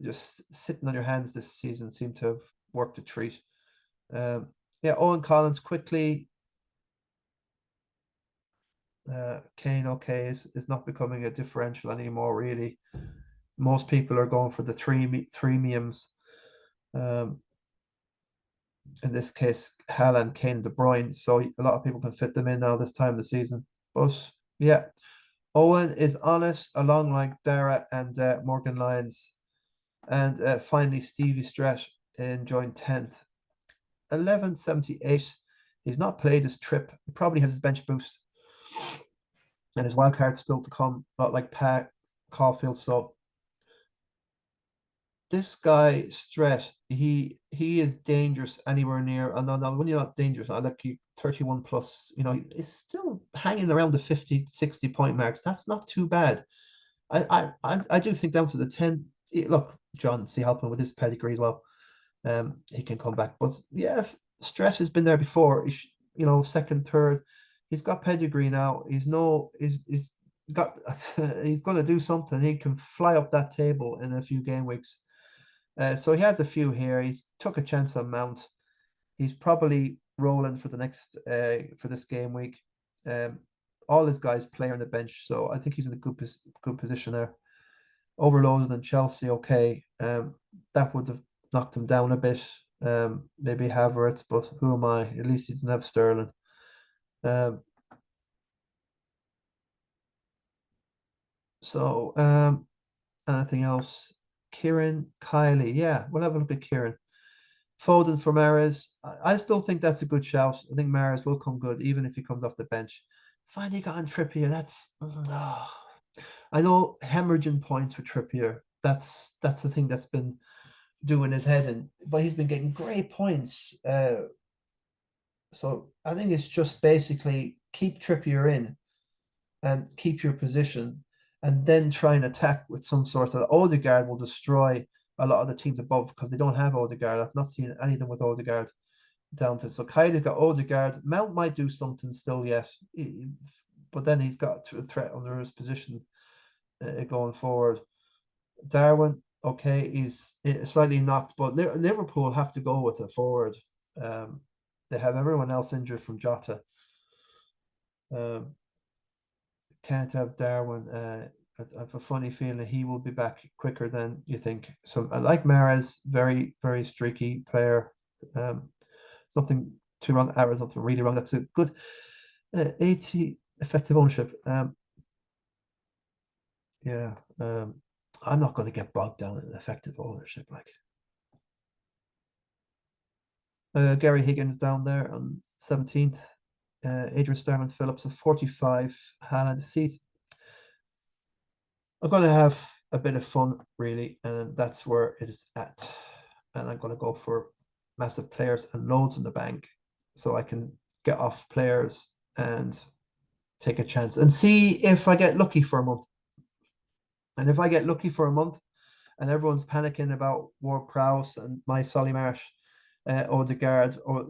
Just sitting on your hands this season seemed to have worked a treat. Yeah, Owen Collins quickly. Kane, okay, is not becoming a differential anymore, really. Most people are going for the three mediums. Um, in this case, Haaland, Kane, De Bruyne. So a lot of people can fit them in now this time of the season. But yeah, Owen is honest, along like Dara and Morgan Lyons. And finally, Stevie Stretch in joint 10th. 1178. He's not played his trip. He probably has his bench boost. And his wild card still to come, not like Pat Caulfield. So this guy Stretch, he is dangerous anywhere near. And no, when you're not dangerous, I like you 31 plus, it's still hanging around the 50, 60 point marks. That's not too bad. I do think down to the 10. Look, John C. helping with his pedigree as well. He can come back. But yeah, Stretch has been there before. Second, third. He's got pedigree now. He's got he's going to do something. He can fly up that table in a few game weeks. So he has a few here. He's took a chance on Mount. He's probably rolling for the next for this game week. All his guys play on the bench, so I think he's in a good position there. Overloaded in Chelsea, okay. That would have knocked him down a bit. Maybe Havertz, but who am I? At least he doesn't have Sterling. So anything else? Kieran, Kylie, yeah, we'll have a look at Kieran. Foden for Mahrez. I still think that's a good shout. I think Mahrez will come good, even if he comes off the bench. Finally got on Trippier. I know hemorrhaging points for Trippier. That's the thing that's been doing his head in, but he's been getting great points. So I think it's just basically keep Trippier in and keep your position, and then try and attack with some sort of Odegaard will destroy a lot of the teams above because they don't have Odegaard. I've not seen anything with Odegaard down to. So Kyle got Odegaard. Mount might do something still yet, but then he's got a threat under his position going forward. Darwin, okay, he's slightly knocked, but Liverpool have to go with a forward. They have everyone else injured from Jota. Can't have Darwin. I have a funny feeling he will be back quicker than you think. So I like Mahrez, very, very streaky player. There's nothing too wrong. There's nothing really wrong. That's a good 80 effective ownership. Yeah. I'm not going to get bogged down in effective ownership. Like Gary Higgins down there on 17th. Adrian Starman Phillips of 45. Haaland seats. I'm going to have a bit of fun, really, and that's where it is at. And I'm going to go for massive players and loads in the bank so I can get off players and take a chance and see if I get lucky for a month. And if I get lucky for a month and everyone's panicking about Ward-Prowse and my Solly Marsh, Odegaard, or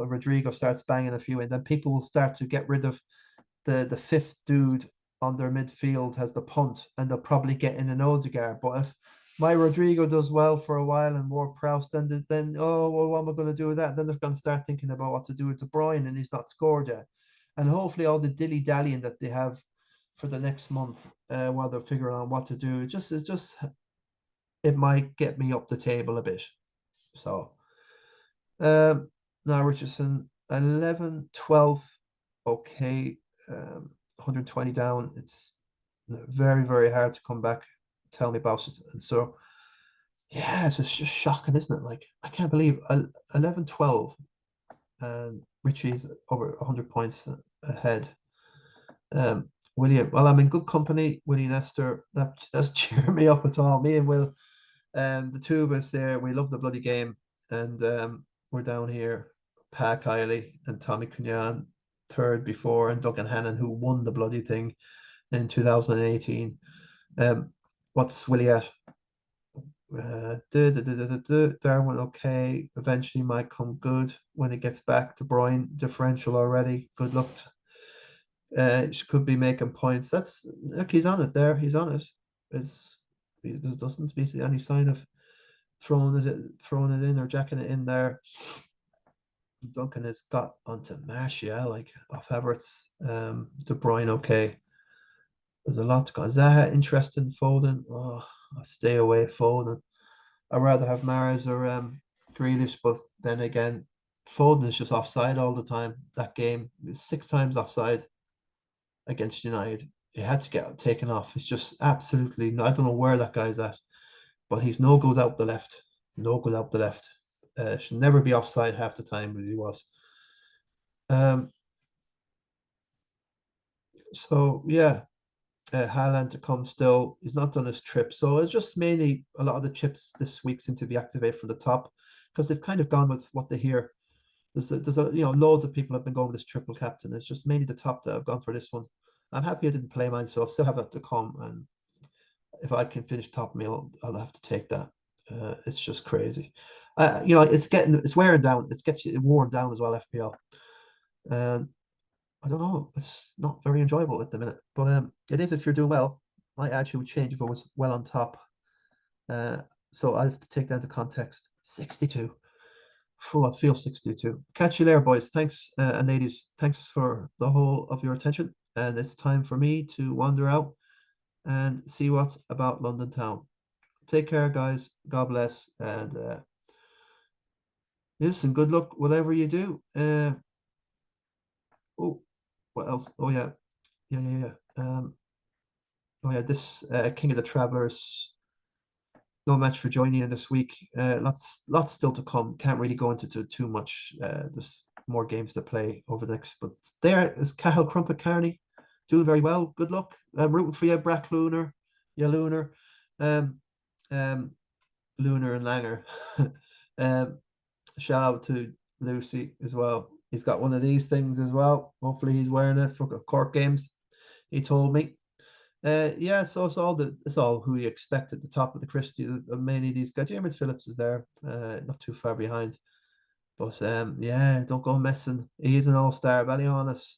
Rodrigo starts banging a few in, then people will start to get rid of the fifth dude on their midfield has the punt, and they'll probably get in an Odegaard. But if my Rodrigo does well for a while and Ward-Prowse, then oh well, what am I going to do with that? Then they're going to start thinking about what to do with De Bruyne, and he's not scored yet. And hopefully, all the dilly dallying that they have for the next month, while they're figuring out what to do, it might get me up the table a bit. So, now Richardson 11, 12, okay. 120 down. It's very, very hard to come back. Tell me about it. And so, yeah, it's just shocking, isn't it? Like, I can't believe 11, 12, and Richie's over 100 points ahead. William, well, I'm in good company. Willie Nestor, that's cheering me up at all. Me and Will, the two of us there, we love the bloody game, and we're down here. Pa Kiley and Tommy Cunyan third before, and Duncan Hannon, who won the bloody thing in 2018. What's Willie at? Darwin, okay. Eventually might come good when it gets back to Brian. Differential already. Good luck. She could be making points. That's look, he's on it there. He's on it. There doesn't be any sign of throwing it in or jacking it in there. Duncan has got onto Martial, like off Havertz, De Bruyne. Okay, there's a lot to go. Zaha interesting. Foden. Oh, I'll stay away Foden. I'd rather have Mahrez or Grealish, but then again, Foden is just offside all the time. That game, 6 times offside against United. He had to get taken off. It's just absolutely. I don't know where that guy's at, but he's no good out the left. No good out the left. Should never be offside half the time, but he was. Um, so yeah, Haaland to come still. He's not done his trip, so it's just mainly a lot of the chips this week seem to be activated from the top because they've kind of gone with what they hear. Loads of people have been going with this triple captain. It's just mainly the top that have gone for this one. I'm happy I didn't play mine, so I'll still have that to come. And if I can finish top meal, I'll have to take that. It's just crazy. It's wearing down. It gets you worn down as well, FPL. And I don't know. It's not very enjoyable at the minute, but it is if you're doing well. My attitude would change if I was well on top. Uh, so I have to take that into context. 62. Oh, I feel 62. Catch you there, boys. Thanks, and ladies. Thanks for the whole of your attention. And it's time for me to wander out and see what's about London town. Take care, guys. God bless. And listen, good luck, whatever you do. Oh, what else? Oh, yeah. Yeah, yeah, yeah. Oh, yeah, this King of the Travelers. No match for joining in this week. Lots still to come. Can't really go into too much. There's more games to play over the next. But there is Cahill Crumpet Carney doing very well. Good luck. I'm rooting for you, Brack Lunar. Yeah, Lunar. Um, um, Lunar and Langer. um, shout out to Lucy as well. He's got one of these things as well. Hopefully he's wearing it for Cork games. He told me. Yeah, so it's all who you expect at the top of the Christie. Many of these guys. James Phillips is there, not too far behind. But yeah, don't go messing. He's an all-star. Ballyhaunis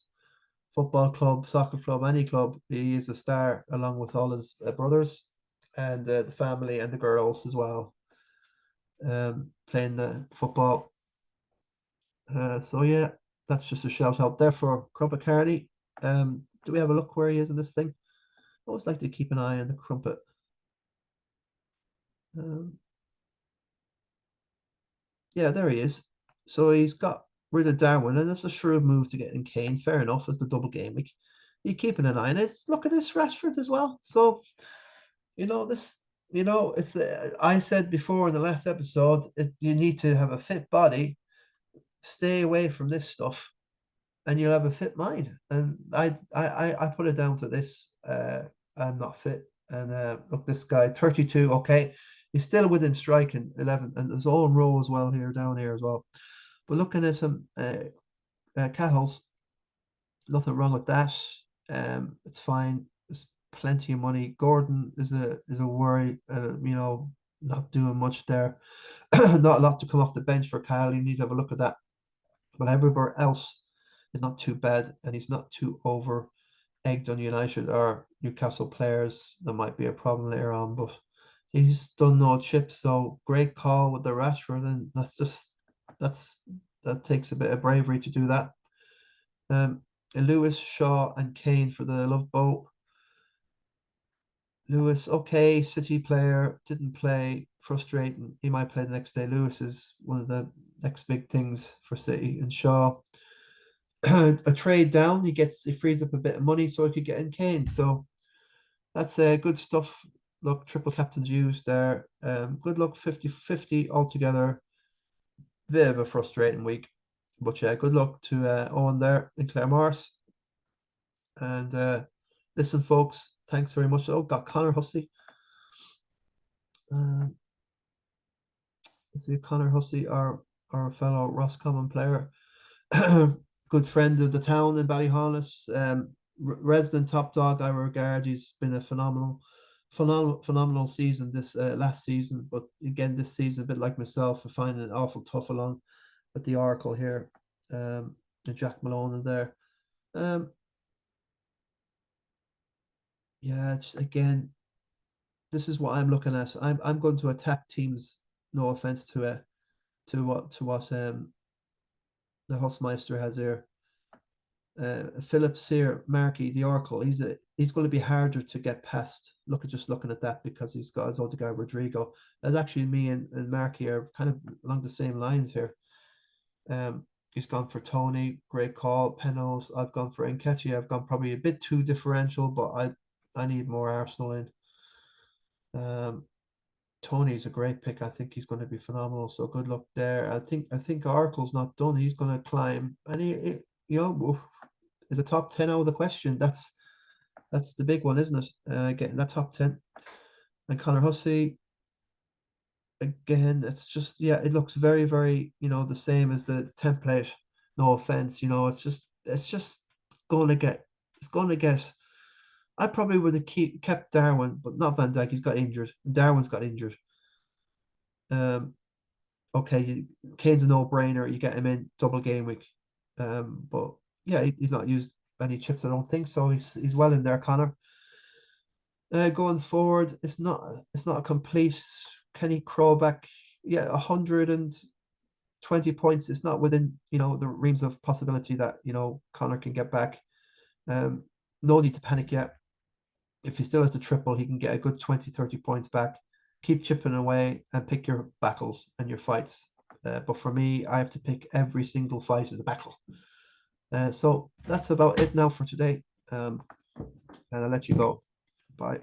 football club, soccer club, any club. He is a star along with all his brothers and the family and the girls as well. Playing the football. So yeah, that's just a shout out there for Crumpet Carney. Do we have a look where he is in this thing? I always like to keep an eye on the Crumpet. Um, Yeah, there he is. So he's got rid of Darwin, and that's a shrewd move to get in Kane. Fair enough, as the double game week. You keeping an eye on it. Look at this Rashford as well. So this. It's. I said before in the last episode, you need to have a fit body, stay away from this stuff, and you'll have a fit mind. And I put it down to this. I'm not fit, and look, this guy, 32. Okay, he's still within striking 11, and there's all in row as well here, down here as well. But looking at some Cahill's, nothing wrong with that. It's fine. There's plenty of money. Gordon is a worry. Not doing much there. Not a lot to come off the bench for Cahill. You need to have a look at that. But everywhere else is not too bad, and he's not too over egged on United or Newcastle players. There might be a problem later on, but he's done no chips. So great call with the Rashford, and that takes a bit of bravery to do that. Lewis, Shaw, and Kane for the Love Boat. Lewis, okay, City player, didn't play, frustrating. He might play the next day. Lewis is one of the next big things for City. And Shaw, a trade down, he frees up a bit of money so he could get in Kane. So that's good stuff. Look, triple captains used there. Good luck, 50-50 altogether. Bit of a frustrating week. But yeah, good luck to Owen there in Claremorris. And listen, folks, thanks very much. Oh, got Connor Hussey. Let's see, Connor Hussey, our fellow Roscommon player, good friend of the town in Ballyhaunis, resident top dog. I regard he's been a phenomenal season this last season, but again this season a bit like myself, I find it awful tough along with the Oracle here, and Jack Malone in there. Yeah, it's again, this is what I'm looking at. I'm going to attack teams. No offense to what the Hostmeister has here. Phillips here, Markey, the Oracle. He's going to be harder to get past. Just looking at that, because he's got his older guy Rodrigo. That's actually me and Markey are kind of along the same lines here. He's gone for Tony, great call. Penos, I've gone for Nketiah. I've gone probably a bit too differential, but I need more Arsenal in. Tony's a great pick. I think he's going to be phenomenal. So good luck there. I think Oracle's not done. He's going to climb, and he is a top 10 out of the question. That's the big one, isn't it? Getting that top 10. And Connor Hussey, again, it's just, yeah, it looks very, very, the same as the template. No offense, it's just going to get, I probably would have kept Darwin, but not Van Dijk. He's got injured. Darwin's got injured. Okay, Kane's a no-brainer. You get him in double game week. But yeah, he's not used any chips, I don't think so. He's well in there, Connor. Going forward, it's not a complete. Can he crawl back? Yeah, 120 points. It's not within the realms of possibility that Connor can get back. No need to panic yet. If he still has the triple, he can get a good 20-30 points back. Keep chipping away and pick your battles and your fights. But for me, I have to pick every single fight as a battle. So that's about it now for today. And I'll let you go. Bye.